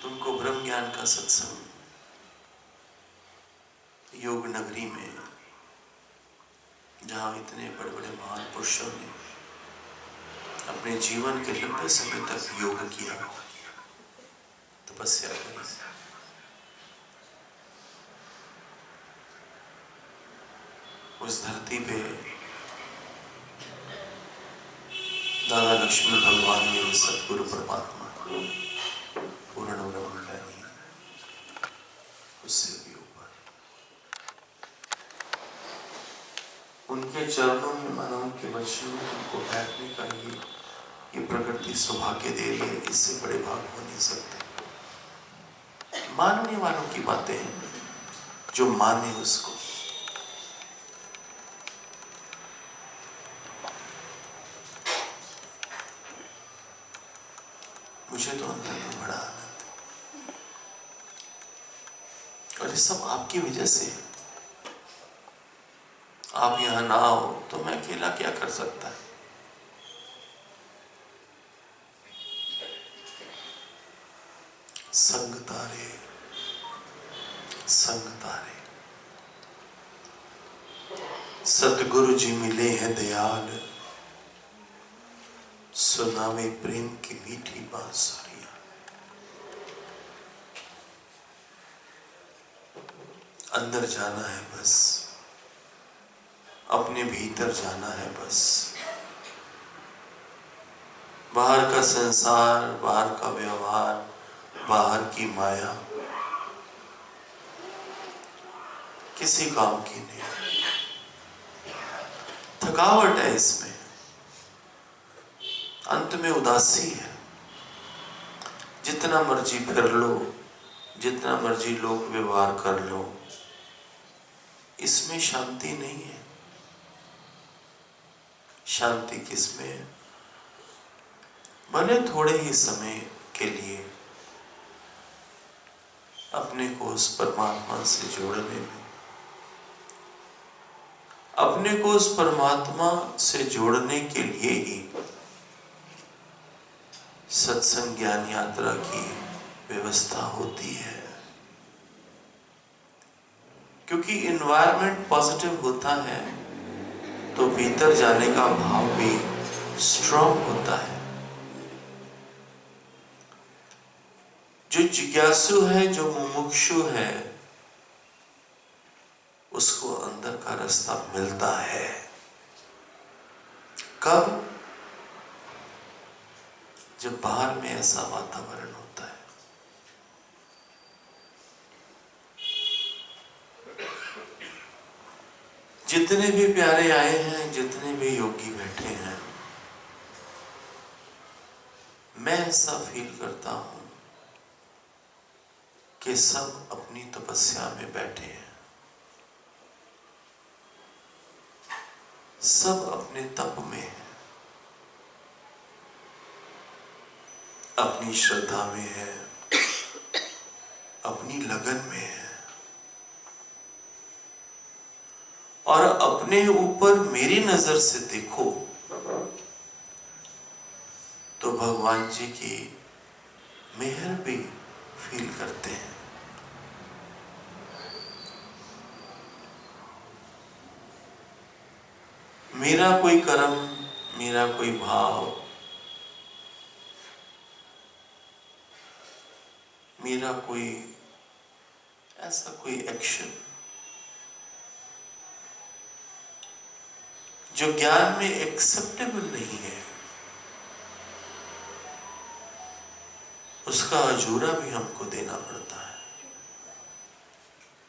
तुमको ब्रह्म ज्ञान का सत्संग योग नगरी में, जहाँ इतने बड़े बड़े महान पुरुषों ने अपने जीवन के लंबे समय तक योग किया, तपस्या करी, उस धरती पे दादा लक्ष्मी भगवान ने सतगुरु परमात्मा पूर्ण ब्रह्म ज्ञानी, उससे भी ऊपर उनके चरणों में मानो उनके वचन में उनको बैठने का ये प्रकृति सौभाग्य दे रही है। इससे बड़े भाग हो नहीं सकते। मानने वालों की बातें हैं, जो माने उसको। मुझे तो अंदर में बड़ा आनंद है, और ये सब आपकी वजह से। आप यहां ना हो तो मैं अकेला क्या कर सकता है। संग तारे, संग तारे, सतगुरु जी मिले हैं दयाल, सुनावे प्रेम की मीठी बांसुरियां। अंदर जाना है बस, अपने भीतर जाना है बस। बाहर का संसार, बाहर का व्यवहार, बाहर की माया किसी काम की नहीं। थकावट है इसमें, अंत में उदासी है। जितना मर्जी फिर लो, जितना मर्जी लोग व्यवहार कर लो, इसमें शांति नहीं है। शांति किसमें है? भले थोड़े ही समय के लिए अपने को उस परमात्मा से जोड़ने में, अपने को उस परमात्मा से जोड़ने के लिए ही सत्संग ज्ञान यात्रा की व्यवस्था होती है। क्योंकि इन्वायरमेंट पॉजिटिव होता है तो भीतर जाने का भाव भी स्ट्रॉन्ग होता है। जो जिज्ञासु है, जो मुमुक्षु है, उसको अंदर का रास्ता मिलता है। कब? जब बाहर में ऐसा वातावरण होता है। जितने भी प्यारे आए हैं, जितने भी योगी बैठे हैं, मैं ऐसा फील करता हूं कि सब अपनी तपस्या में बैठे हैं, सब अपने तप में हैं, अपनी श्रद्धा में है, अपनी लगन में है, और अपने ऊपर मेरी नजर से देखो तो भगवान जी की मेहर भी फील करते हैं। मेरा कोई कर्म, मेरा कोई भाव, मेरा कोई ऐसा कोई एक्शन जो ज्ञान में एक्सेप्टेबल नहीं है, उसका अजूरा भी हमको देना पड़ता है।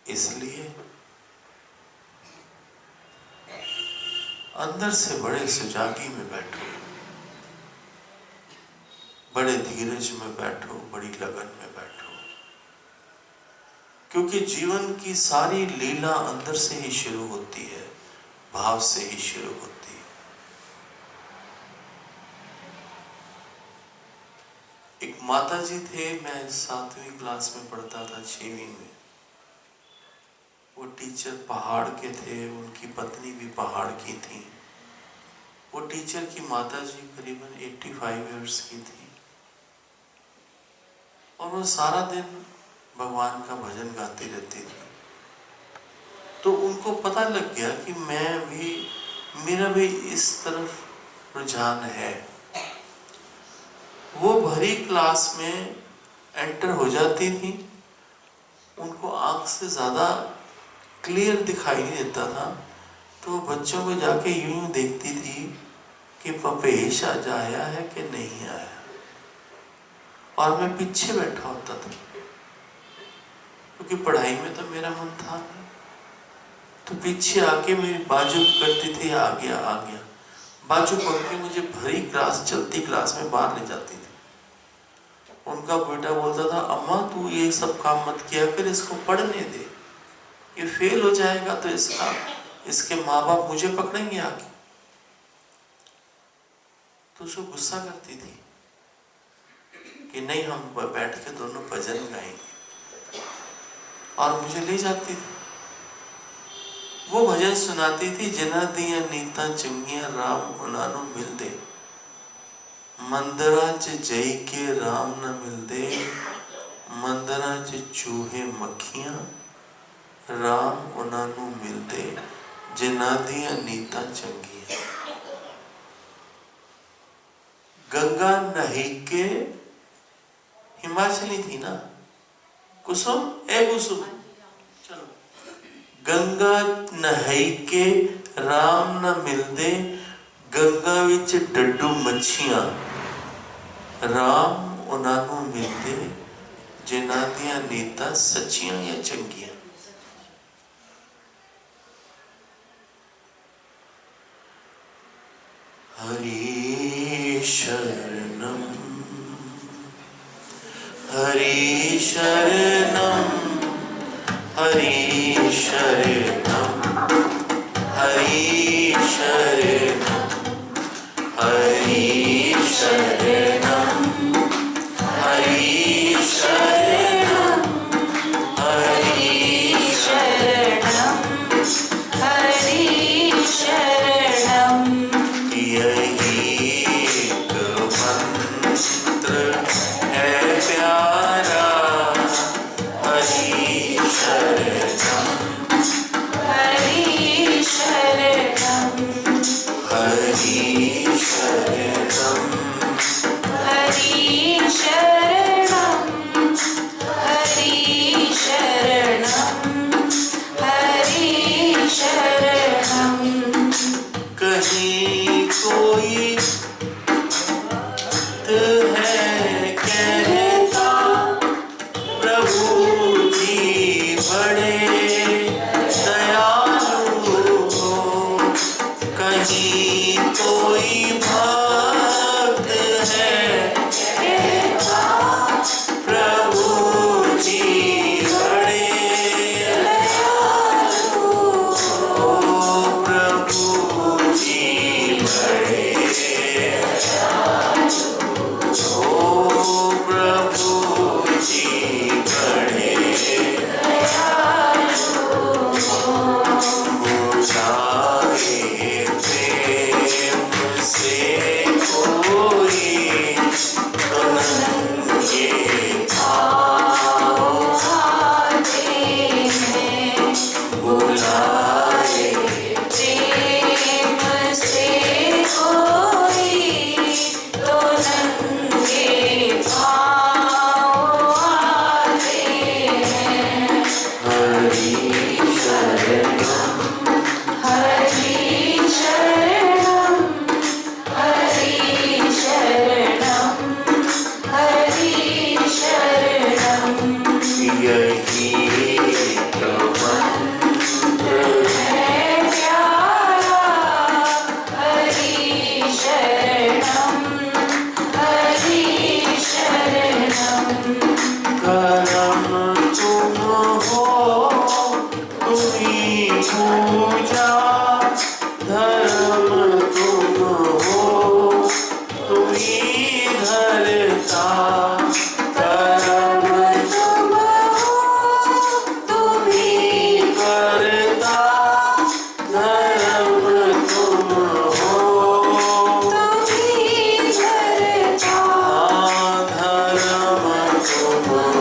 इसलिए अंदर से बड़े सुजागी में बैठो, बड़े धीरज में बैठो, बड़ी लगन में बैठो, क्योंकि जीवन की सारी लीला अंदर से ही शुरू होती है, भाव से ही शुरू होती है। एक माता जी थे, मैं 7वीं क्लास में पढ़ता था, 6वीं में। वो टीचर पहाड़ के थे, उनकी पत्नी भी पहाड़ की थी। वो टीचर की माता जी करीबन 85 इयर्स की थी। और वो सारा दिन भगवान का भजन गाती रहती थी। तो उनको पता लग गया कि मेरा भी इस तरफ रुझान है। वो भरी क्लास में एंटर हो जाती थी, उनको आंख से ज्यादा क्लियर दिखाई नहीं देता था, तो वो बच्चों को जाके यूं देखती थी कि पपेश आज आया है कि नहीं आया, और मैं पीछे बैठा होता था क्योंकि पढ़ाई में तो मेरा मन था नहीं। तो पीछे आके मेरी बाजू करती थी, आ गया आ गया, बाजू पकड़ के मुझे भरी क्लास, चलती क्लास में बाहर ले जाती थी। उनका बेटा बोलता था, अम्मा तू ये सब काम मत किया कर, इसको पढ़ने दे, ये फेल हो जाएगा तो इसके माँ बाप मुझे पकड़ेंगे आके। तो उसको गुस्सा करती थी कि नहीं, हम बैठ के दोनों भजन गाएंगे, और मुझे ले जाती थी। वो भजन सुनाती थी, जिना दिया नीता चंगिया राम उनानु मिल दे, मंदरा च जई के राम न मिल दे, मंदरा च चूहे मक्खियां राम उनानु मिल दे, जिना दिया नीता चंगिया। गंगा नही के, हिमाचली थी ना कुसुम, ए कुसुम, चलो। गंगा नहाई के राम न मिलदे, गंगा विच डड्डू मच्छियां राम उन्होंने मिलते, जिन्हां दियां नीतां सच्चियां या चंगियां। हरि शरणम हरि शरणम हरि शरणम हरि शरणम हरि शरणम हरि शरणम हरि शरणम हरि शरणम। यही एक मंत्र है प्यारा, हरि शरणम हरि शरणम हरि शरणम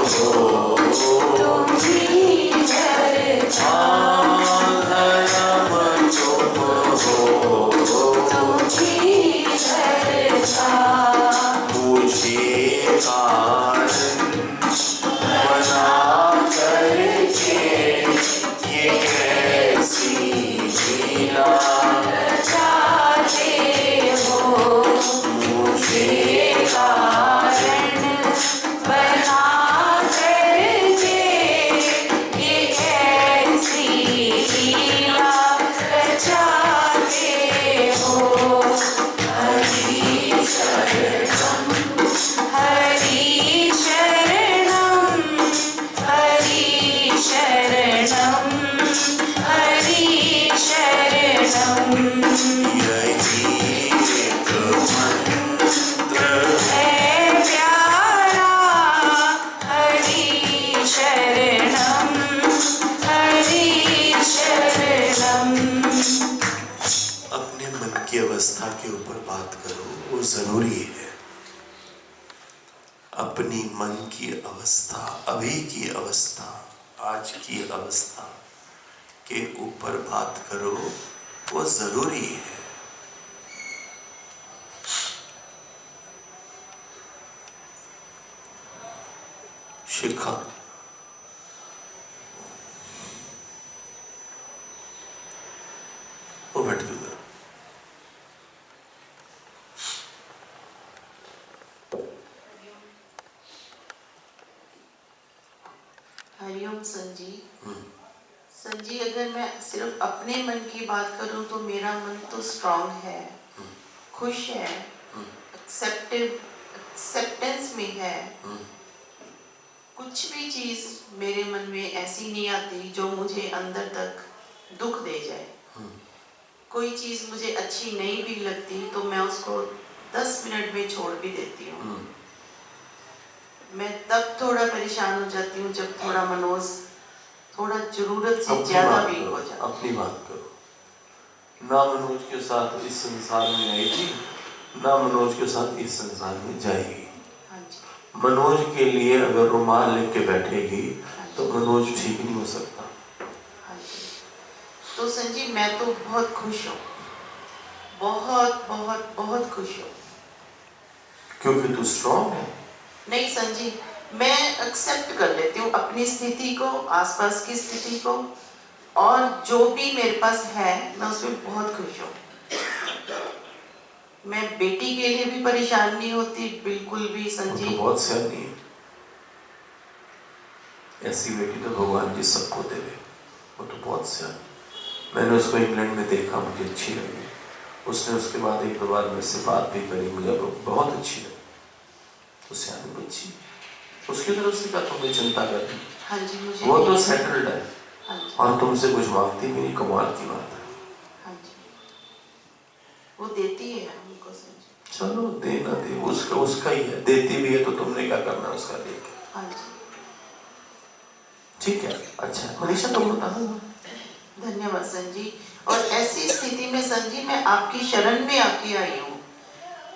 तुम ही करता, धर्म तुम हो, तुम ही करता, मुझे कारण बना करके ये कैसी लीला रचाते हो, मुझे कारण बना करके ये कैसी लीला रचाते हो। हरि शरणम, हरि शरणम, हरि शरणम, हरि शरणम। यही एक मंत्र है प्यारा, हरि शरणम, हरि शरणम। अपने मन की अवस्था के ऊपर बात करो, वो जरूरी है। अपनी मन की अवस्था, अभी की अवस्था, आज की अवस्था के ऊपर बात करो, वो जरूरी है। शिखा, वो बैठ के उधर। हरिओम संजी। संजी, अगर मैं सिर्फ अपने मन की बात करूं तो मेरा मन तो स्ट्रांग है, खुश है, एक्सेप्टेंस में है। कुछ भी चीज मेरे मन में ऐसी नहीं आती जो मुझे अंदर तक दुख दे जाए। कोई चीज मुझे अच्छी नहीं भी लगती तो मैं उसको 10 मिनट में छोड़ भी देती हूँ। मैं तब थोड़ा परेशान हो जाती हूँ जब थोड़ा मनोज थोड़ा जरूरत से ज्यादा वीक हो जाता। अपनी बात करो। ना मनोज के साथ इस संसार में आई थी, ना मनोज के साथ इस संसार में जाएगी। हाँ जी, मनोज के लिए अगर रुमाल लेके बैठेगी तो मनोज ठीक नहीं हो सकता। हाँ जी। तो संजी, मैं तो बहुत खुश हूँ, बहुत बहुत बहुत खुश हूँ। क्योंकि तू स्ट्रॉन्ग है। नहीं संजी, मैं एक्सेप्ट कर लेती हूँ अपनी स्थिति को, आसपास की स्थिति को, और जो भी मेरे पास है मैं उसमें बहुत खुश हूँ। मैं बेटी के लिए भी परेशान नहीं होती, बिल्कुल भी वो संजी। तो बहुत सियानी है। ऐसी बेटी तो भगवान जी सबको देवे। वो तो बहुत सियानी। मैंने उसको इंग्लैंड में देखा, मुझे अच्छी लगी। उसने उसके बाद एक दो बार मेरे से बात भी करी, मुझे बहुत अच्छी लगी। तो सियानी बच्ची, उसकी तरफ से क्या तुम्हें चिंता करनी? हाँ जी, मुझे वो तो सेटल्ड है। हाँ जी, और तुमसे कुछ मांगती भी नहीं, कमाल की बात है। हाँ जी, वो देती है हमको संजी। चलो देना दे, उसका ही है। देती भी है तो तुमने क्या करना है उसका लेके? हाँ जी, ठीक है। अच्छा मनीषा, तुम बताओ। धन्यवाद संजी। और ऐसी स्थिति में संजी मैं आपकी शरण में आके आई हूँ।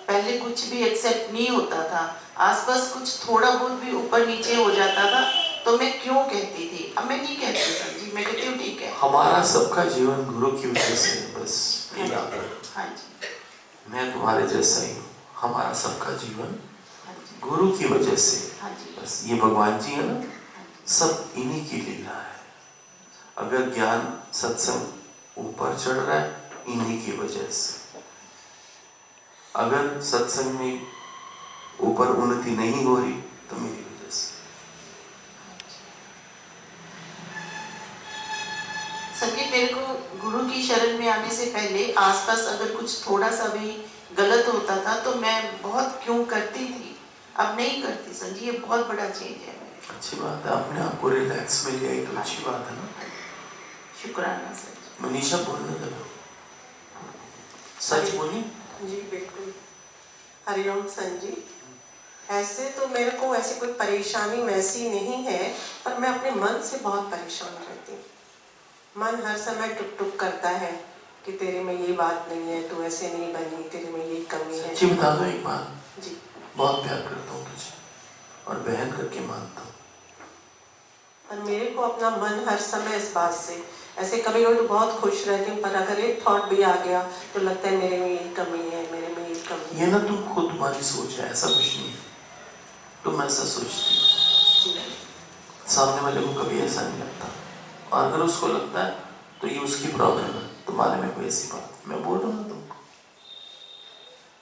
पहले कुछ भी एक्सेप्ट नहीं होता था, आसपास कुछ थोड़ा बहुत भी ऊपर नीचे हो जाता था तो मैं क्यों कहती थी। अब मैं नहीं कहती संजी, मैं कहती हूँ ठीक है। हमारा सबका जीवन गुरु की वजह से है, बस ये याद रखो। हाँ जी, मैं तुम्हारे जैसा ही हूँ। हमारा सबका जीवन हाँ जी, गुरु की वजह से। हाँ जी, बस ये भगवान जी है ना, हाँ जी, सब इन्हीं की लीला है। अगर ज्ञान सत्संग ऊपर चढ़ रहा है, इन्हीं की वजह से। अगर सत्संग में ऊपर उन्नति नहीं हो रही तो मेरी वजह से। संगीत, मेरे को गुरु की शरण में आने से पहले आसपास अगर कुछ थोड़ा सा भी गलत होता था तो मैं बहुत क्यों करती थी, अब नहीं करती संजी। ये बहुत बड़ा चेंज है मेरे। अच्छी बात है, अपने आप को रिलैक्स में ले आई तो अच्छी बात है ना। शुक्राना सर। मनीषा बोलने दो, सच बोली। जी बिल्कुल। हरिओम संजी। ऐसे तो मेरे को ऐसी कोई परेशानी वैसी नहीं है, पर मैं अपने मन से बहुत परेशान रहती हूँ। मन हर समय टुक टुक करता है कि तेरे में ये बात नहीं है, तू ऐसे नहीं बनी, तेरे में ये कमी है। बता दो एक बात, जी। बहुत प्यार करता हूँ तुझे और बहन करके मानता हूँ। और मेरे को अपना मन हर समय इस बात से, ऐसे कभी कभी तो बहुत खुश रहती हूँ, पर अगर एक थॉट भी आ गया तो लगता है मेरे में ये कमी है, मेरे में ये कमी है। ये ना तुम खुद तुम्हारी सोच है, ऐसा कुछ नहीं है, तुम ऐसा सोचती हो। सामने वाले को कभी ऐसा नहीं लगता, और अगर उसको लगता है तो ये उसकी प्रॉब्लम है, तुम्हारे में कोई ऐसी बात। मैं बोल रहा हूँ तुमको,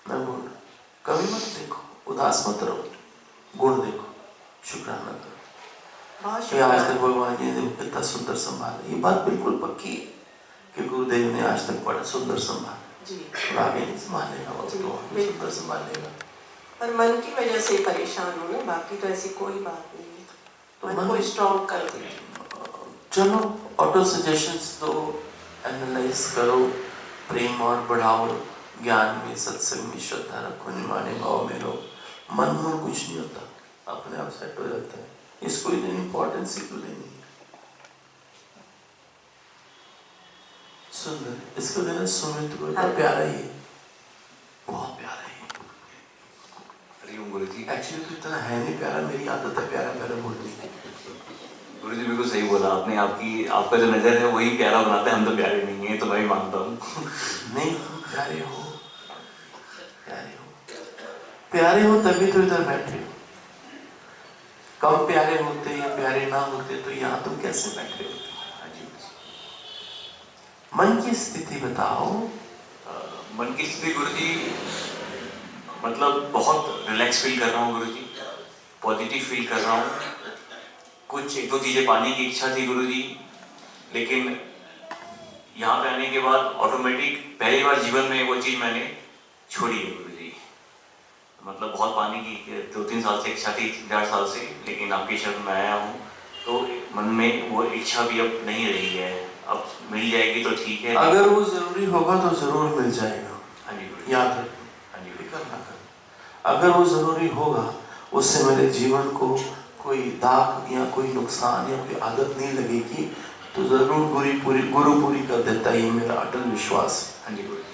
मैं बोल रहा हूँ, कभी मत देखो, उदास मत रहो, गुण देखो, शुक्राना करो कि आज तक भगवान जी ने इतना सुंदर संभाला। ये बात बिल्कुल पक्की है कि गुरुदेव ने आज तक बड़ा सुंदर संभाला, और आगे नहीं संभालेगा, वो तो आगे सुंदर संभालेगा। पर मन की वजह से परेशान हूँ, बाकी तो ऐसी कोई बात नहीं है। तो मन को स्ट्रॉन्ग कर दे। चलो ऑटो सजेशंस दो, एनालाइज करो, प्रेम और बढ़ाओ, ज्ञान में, सत्संग में श्रद्धा रखो, निमाने भाव में रहो। मन में कुछ नहीं होता, अपने आप सेट हो जाता है। इसको इतनी इम्पोर्टेंस ही क्यों देनी है? सुंदर, इसको देना सुमित को, इतना प्यारा ही है, बहुत प्यारा है। गुरुजी एक्चुअली तो इतना है नहीं प्यारा, मेरी आदत है प्यारा प्यारा बोलने की। गुरुजी बिल्कुल सही बोला आपने, आपका जो नजर है वही प्यारा बनाता है, हम तो प्यारे नहीं है, तो मैं भी मानता हूँ। नहीं, प्यारे हो, प्यारे हो, प्यारे हो तभी तो इधर बैठे हो। कम प्यारे होते या प्यारे ना होते तो यहाँ तुम कैसे बैठे होते? मन की स्थिति बताओ। मन की स्थिति गुरुजी, मतलब बहुत रिलैक्स फील कर रहा हूँ गुरुजी, पॉजिटिव फील कर रहा हूँ। कुछ एक दो चीज़ें पाने की इच्छा थी गुरुजी, लेकिन यहाँ पे आने के बाद ऑटोमेटिक पहली बार जीवन में वो चीज़ मैंने छोड़ी है गुरुजी। मतलब बहुत पाने की 2-3 साल से इच्छा थी, 4 साल से, लेकिन आपके शरण में आया हूँ तो मन में वो इच्छा भी अब नहीं रही है। अब मिल जाएगी तो ठीक है, अगर वो जरूरी होगा तो जरूर मिल जाएगा। हाँ जी, याद रखो, हाँ जी, फिक्र ना करो। अगर वो जरूरी होगा, उससे मेरे जीवन को कोई दाग या कोई नुकसान या कोई आदत नहीं लगेगी, तो जरूर गुरु पूरी कर देता है, ये मेरा अटल विश्वास है। हाँ जी गुरुजी,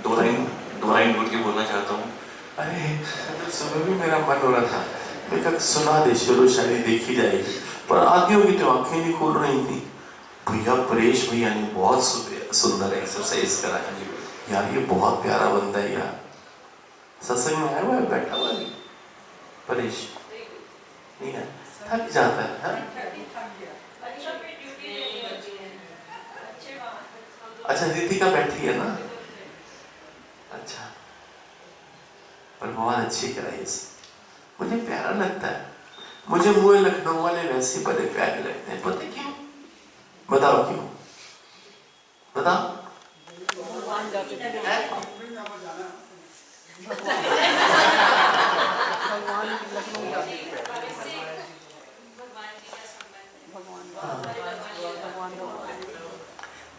दो लाइन गुरुजी बोलना चाहता हूँ। अरे तो सुबह भी मेरा मन हो रहा था, मैं कहा सुना दे, शुरू शायरी देखी जाएगी, पर आगे होगी तो आंखें नहीं खोल रही थी। भैया परेश भैया ने बहुत सुंदर एक्सरसाइज करा है यार, ये बहुत प्यारा बंदा है यार। सत्संग में आया हुआ है, बैठा हुआ है परेश, नहीं है, थक जाता है, हाँ? अच्छा दीपिका बैठी है ना, अच्छा, पर बहुत अच्छी कराई, मुझे प्यारा लगता है। मुझे मुझे लखनऊ वाले वैसे बड़े प्यारे लगते हैं, पता क्यों? बताओ क्यों, बताओ।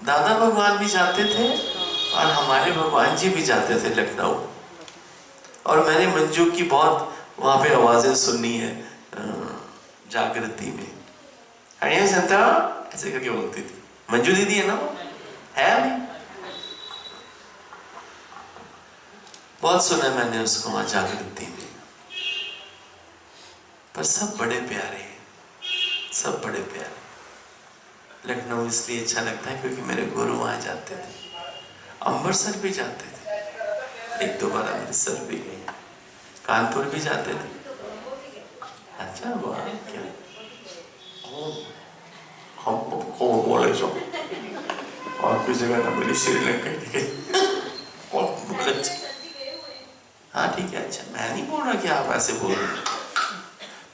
दादा भगवान भी जाते थे और हमारे भगवान जी भी जाते थे लखनऊ, और मैंने मंजू की बहुत वहां पे आवाजें सुनी है जागृति में। हरिया संता ऐसे करके बोलती थी, मंजू दीदी है ना, है अभी, बहुत सुना मैंने उसको वहां जागृति में। पर सब बड़े प्यारे हैं, सब बड़े प्यारे। लखनऊ इसलिए अच्छा लगता है क्योंकि मेरे गुरु वहां जाते थे, अमृतसर भी जाते थे, 1-2 बार अमृतसर भी गए, कानपुर भी जाते थे। अच्छा वाह, क्या हम बोले जो और भी जगह ना मिली, श्रीलंका की। हाँ ठीक है, अच्छा मैं नहीं बोल रहा कि आप ऐसे बोल रहे हो।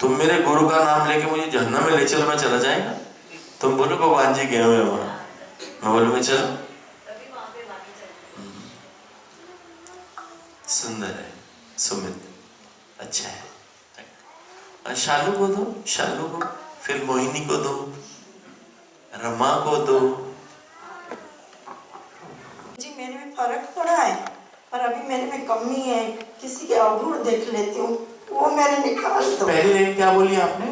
तुम मेरे गुरु का नाम लेके मुझे जहन्नम में ले चलो, मैं चला जाएगा? तुम बोलो भगवान जी गए हुए वहां, मैं बोलूंगा चलो। सुंदर है सुमित, अच्छा है। शालू को दो, शालू को, फिर मोहिनी को दो, रमा को दो। जी मेरे में फर्क पड़ा है, पर अभी मेरे में कमी है, किसी के अवगुण देख लेती हूँ, वो मेरे निकाल दो। पहले दिन क्या बोली आपने?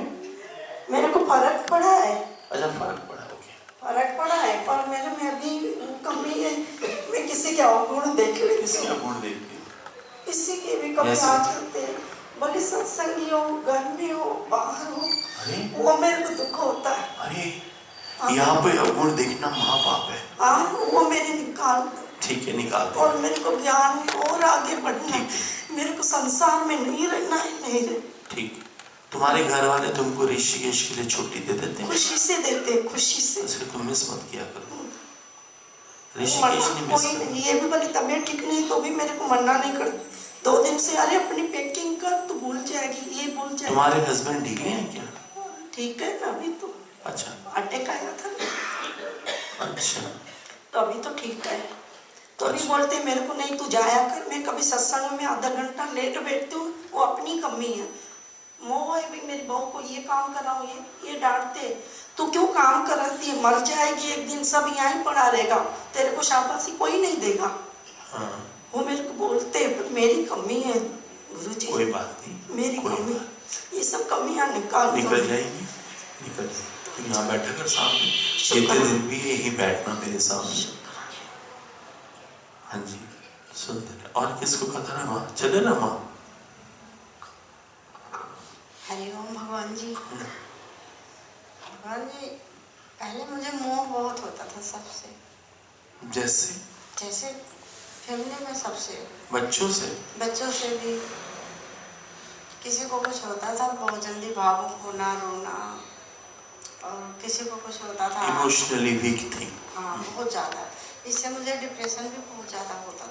मेरे को फर्क पड़ा है। अच्छा फर्क पड़ा, ओके। फर्क पड़ा है, पर मेरे में अभी कमी है, मैं किसी के अवगुण देख लेती हूँ। किसी अवगुण देखती हूँ, किसी की भी कमी Yes. आ जाते हैं, भले सत्संगी हो, घर में हो, बाहर हो, अरे वो मेरे को दुख होता है। अरे यहाँ पे अवगुण देखना महापाप है। हाँ, वो मेरे निकाल दो। ठीक है, निकाल दो। और मेरे को ज्ञान में और आगे बढ़ना है। ठीक मेरे को संसार में नहीं रहना है, नहीं रहना। ठीक। तुम्हारे घर वाले तुमको ऋषिकेश के लिए छुट्टी दे देते हैं? खुशी से देते हैं, खुशी से। अच्छा, तुम मिस मत किया करो। मरना ऋषिकेश नहीं मिस कोई करो। नहीं, ये भी भले तबीयत ठीक नहीं तो भी मेरे को मरना नहीं करती। 2 दिन से अरे अपनी पैकिंग कर, तो भूल जाएगी, ये भूल जाएगी। तुम्हारे हस्बैंड ठीक है क्या? ठीक है ना, अभी तो अच्छा अटैक आया था, अच्छा। तो अभी तो ठीक है। तो अभी अच्छा। बोलते मेरे को नहीं, तू जाया कर। मैं कभी सत्संग में आधा घंटा लेट बैठती हूँ, वो अपनी कमी है। मोह है भी, मेरी बहू को ये काम कराओ, ये डांटते, तू क्यों काम कराती है, मर जाएगी एक दिन, सब यहाँ ही पड़ा रहेगा, तेरे को शाबाशी कोई नहीं देगा। हाँ, वो मेरे को बोलते, पर मेरी कमी है गुरुजी, कोई बात नहीं, मेरी कोई कमी, बात ये सब कमियां निकाल दो। निकल जाएगी, निकल जाएगी। तुम यहाँ बैठा कर सामने, जितने दिन भी यही बैठना मेरे सामने। हाँ जी, सुंदर है। और किसको पता ना माँ, चले ना माँ। हरिओम भगवान जी। भगवान जी, पहले मुझे मोह बहुत होता था सबसे, जैसे फैमिली में सबसे, बच्चों से भी। किसी को कुछ होता था बहुत जल्दी भावुक होना, रोना, और किसी को कुछ होता था इमोशनली वीक थी। हाँ, बहुत ज़्यादा। इससे मुझे डिप्रेशन भी बहुत ज़्यादा होता था,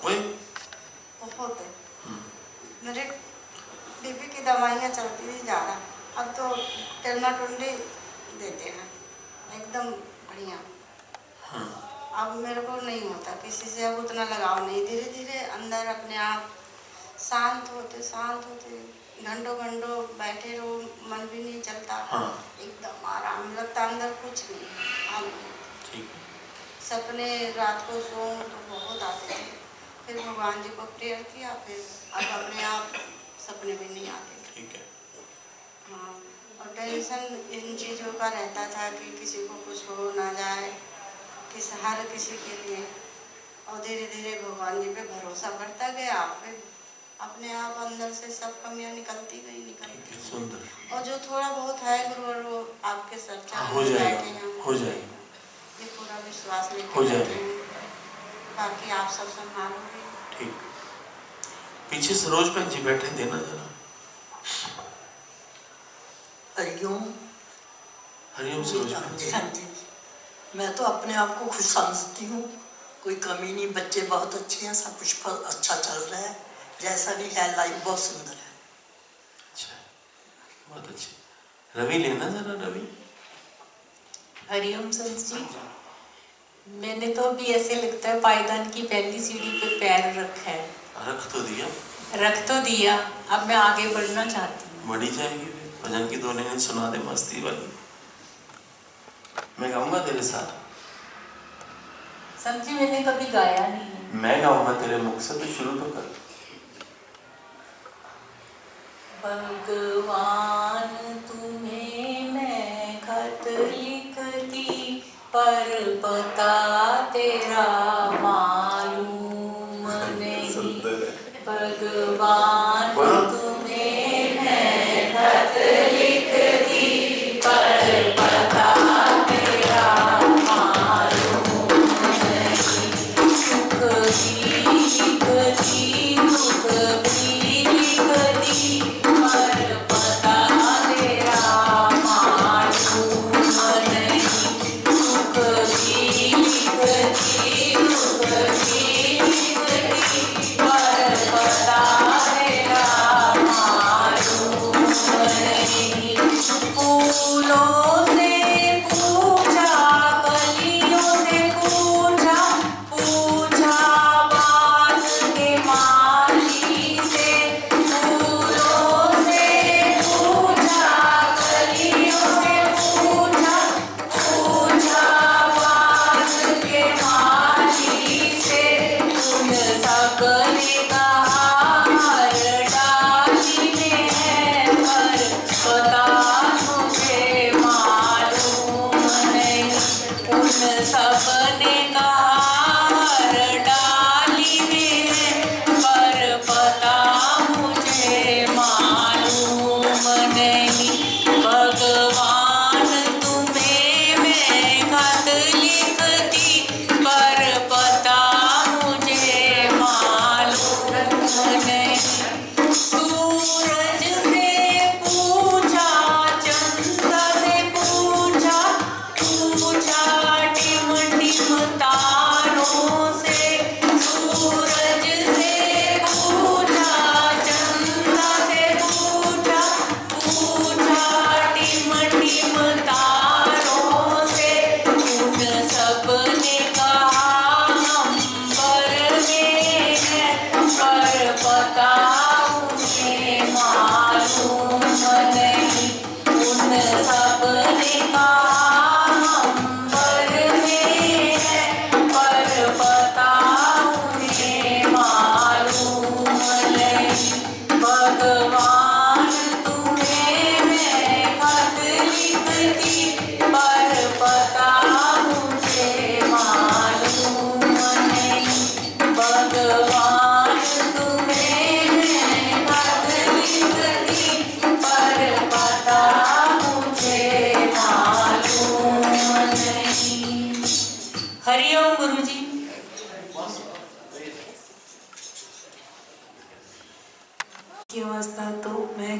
बहुत। मेरे बीपी की दवाइयाँ चलती थी ज़्यादा, अब तो टेलनाटुंडी देते हैं एकदम बढ़िया। अब मेरे को नहीं होता किसी से, अब उतना लगाव नहीं। धीरे धीरे अंदर अपने आप शांत होते घंटों बैठे रहो, मन भी नहीं चलता। हाँ। एकदम आराम लगता, अंदर कुछ नहीं। ठीक। सपने रात को सो तो बहुत आते थे, फिर भगवान जी को प्रेयर किया, फिर अब अपने आप सपने भी नहीं आते। ठीक है। हाँ, और टेंशन इन चीज़ों का रहता था कि किसी को कुछ हो ना जाए, हर किसी के लिए। और धीरे धीरे भगवान जी पे भरोसा बढ़ता गया, फिर अपने आप अंदर से सब कमियां निकलती गई। सुंदर। और जो थोड़ा बहुत है गुरुवर, वो आपके सर हो जाएगा, हो जाएगा, ये पूरा विश्वास लेके हो बैठे जाएगा। हैं। बाकी आप सब संभालोगे। ठीक। पीछे सरोज बहन जी बैठे, देना जरा। हरिओम। हरिओम सरोज बहन जी। हाँ जी, मैं तो अपने आप को खुश समझती हूँ, कोई कमी नहीं, बच्चे बहुत अच्छे हैं, सब कुछ अच्छा चल रहा है, जैसा भी है लाइफ बहुत सुंदर है। अच्छा, बहुत अच्छे। रवि लेना जरा, रवि। हरिओम संत जी, मैंने तो अभी ऐसे लगता है पायदान की पहली सीढ़ी पे पैर रखा है। रख तो दिया, अब मैं आगे बढ़ना चाहती हूँ। बढ़ी जाएगी। भजन की 2 लाइन सुना दे, मस्ती वाली। मैं गाऊंगा तेरे साथ। संत जी, मैंने कभी गाया नहीं है। मैं गाऊंगा तेरे मुख से, तो शुरू तो कर। भगवान तुम्हें मैं खत लिखती, पर पता तेरा मालूम नहीं। भगवान तुम्हें मैं खत लिखती, पर पता तेरा मालूम नहीं। सुख भी लिखती, दुख भी लिखती, पर पता तेरा मालूम नहीं। सुख भी लिखती, दुख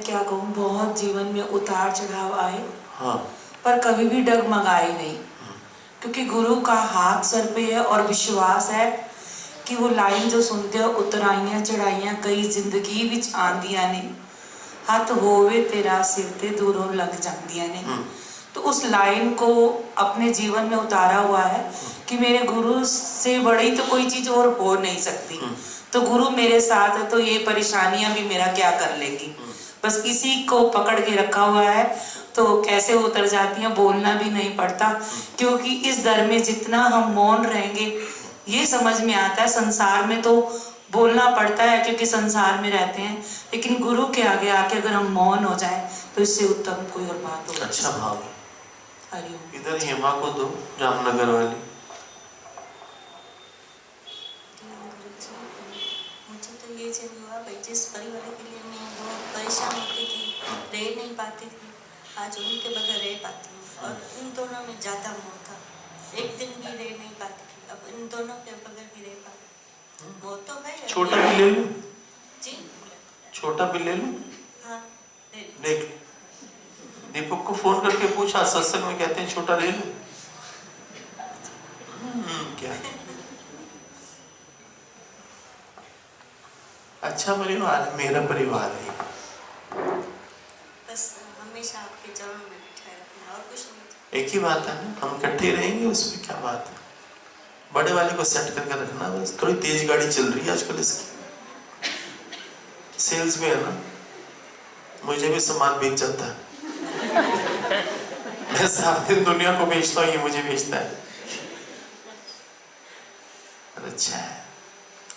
क्या कहूँ, बहुत जीवन में उतार चढ़ाव आए, हाँ, पर कभी भी डगमगाए नहीं, क्योंकि गुरु का हाथ सर पे है और विश्वास है कि वो लाइन जो सुनते हो, उतराइयां चढ़ाइयां कई जिंदगी विच आंदियां ने, हथ होवे तेरा सिर ते दूरों लग जांदियां ने। तो उस लाइन को अपने जीवन में उतारा हुआ है कि मेरे गुरु से बड़ी तो कोई चीज और हो नहीं सकती, तो गुरु मेरे साथ है तो ये परेशानियां भी मेरा क्या कर लेंगी, बस इसी को पकड़ के रखा हुआ है। तो कैसे उतर जाती हैं, बोलना भी नहीं पड़ता, क्योंकि इस दर में जितना हम मौन रहेंगे ये समझ में आता है। संसार में तो बोलना पड़ता है क्योंकि संसार में रहते हैं, लेकिन गुरु के आगे आके अगर हम मौन हो जाए तो इससे उत्तम कोई और बात हो। अच्छा भाव। हरिओम। इधर हेमा को दो, जामनगर वाली। मुझे तो ये जब हुआ भाई, जिस परिवार के लिए मैं बहुत परेशान होती थी, रह नहीं पाती थी, आज उनके बगैर रह पाती हूँ। और इन दोनों में ज़्यादा मोह था, एक दिन भी रह नहीं पाती थी, अब इन दोनों के बगैर भी रह पाती। मोह तो भाई छोटा भी ले लूं? जी, छोटा भी ले लूं? हाँ देख, दीपक को फोन करके पूछा, सत्संग में कहते हैं छोटा ले लूं? क्या अच्छा परिवार है, मेरा परिवार है। बस हमेशा आपके चरणों में बिठाए रखना और कुछ नहीं। एक ही बात है ना, हम इकट्ठे रहेंगे, उसमें क्या बात है। बड़े वाले को सेट करके रखना बस। थोड़ी तेज गाड़ी चल रही है आजकल इसकी, सेल्स में है ना, मुझे भी सामान बेच जाता है। मैं सारे दिन दुनिया को बेचता हूँ, ये मुझे बेचता है। अच्छा है,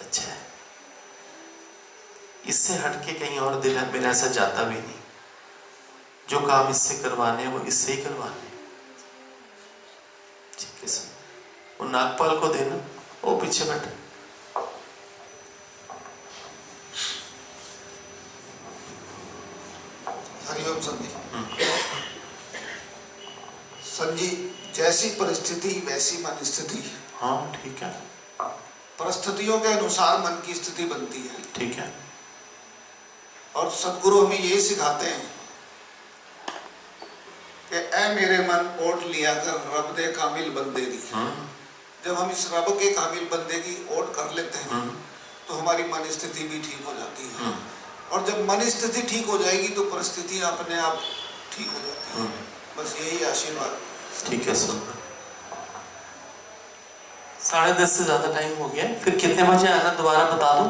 अच्छा है। इससे हटके कहीं और दिल है मेरा ऐसा जाता भी नहीं। जो काम इससे करवाने हैं वो इससे ही करवाने हैं। ठीक है सर, वो नागपाल को देना, वो पीछे बैठे। हरिओम संजी। संजी, जैसी परिस्थिति वैसी मन स्थिति। हाँ ठीक है। परिस्थितियों के अनुसार मन की स्थिति बनती है। ठीक है। और सदगुरु हमें यही सिखाते हैं कि ऐ मेरे मन ओढ़ लिया कर रब दे कामिल बंदे दी। जब हम इस रब के कामिल बंदे की ओढ़ कर लेते हैं तो हमारी मन स्थिति भी ठीक हो जाती है। और जब मन स्थिति ठीक हो जाएगी तो परिस्थिति अपने आप ठीक हो जाती है। बस यही आशीर्वाद। ठीक है सर। 10:30 से ज्यादा टाइम हो गया, फिर कितने बजे आना दोबारा बता दो।